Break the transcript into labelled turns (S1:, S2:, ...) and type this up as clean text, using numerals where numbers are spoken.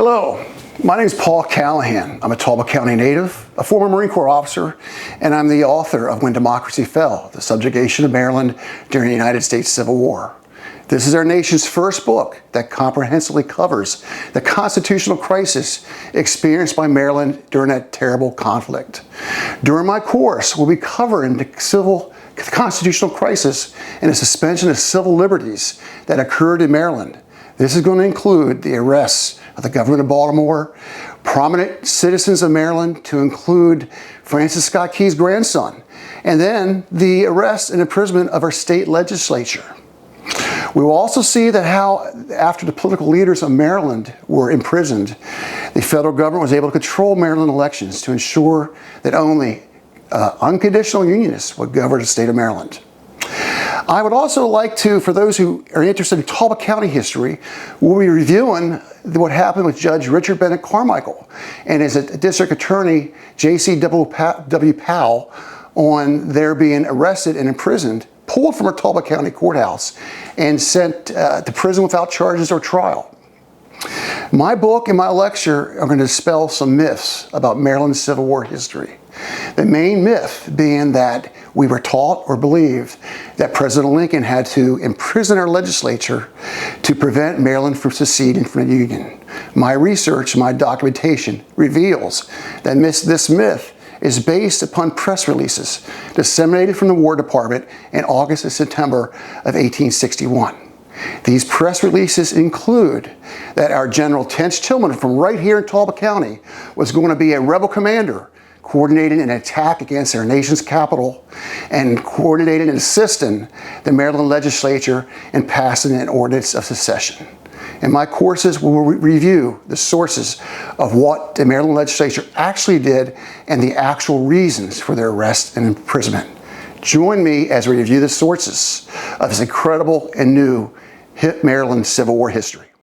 S1: Hello, my name is Paul Callahan. I'm a Talbot County native, a former Marine Corps officer, and I'm the author of When Democracy Fell, the Subjugation of Maryland During the United States Civil War. This is our nation's first book that comprehensively covers the constitutional crisis experienced by Maryland during that terrible conflict. During my course, we'll be covering the constitutional crisis and the suspension of civil liberties that occurred in Maryland. This is going to include the arrests of the governor of Baltimore, prominent citizens of Maryland to include Francis Scott Key's grandson, and then the arrest and imprisonment of our state legislature. We will also see that how, after the political leaders of Maryland were imprisoned, the federal government was able to control Maryland elections to ensure that only unconditional unionists would govern the state of Maryland. I would also like to, for those who are interested in Talbot County history, we'll be reviewing what happened with Judge Richard Bennett Carmichael and his district attorney, J.C.W. Powell, on their being arrested and imprisoned, pulled from our Talbot County courthouse, and sent to prison without charges or trial. My book and my lecture are going to dispel some myths about Maryland's Civil War history. The main myth being that we were taught or believed that President Lincoln had to imprison our legislature to prevent Maryland from seceding from the Union. My research, my documentation reveals that this myth is based upon press releases disseminated from the War Department in August and September of 1861. These press releases include that our General Tench Tillman from right here in Talbot County was going to be a rebel commander coordinating an attack against our nation's capital and coordinating and assisting the Maryland legislature in passing an ordinance of secession. In my courses, we will review the sources of what the Maryland legislature actually did and the actual reasons for their arrest and imprisonment. Join me as we review the sources of this incredible and new Maryland Civil War history.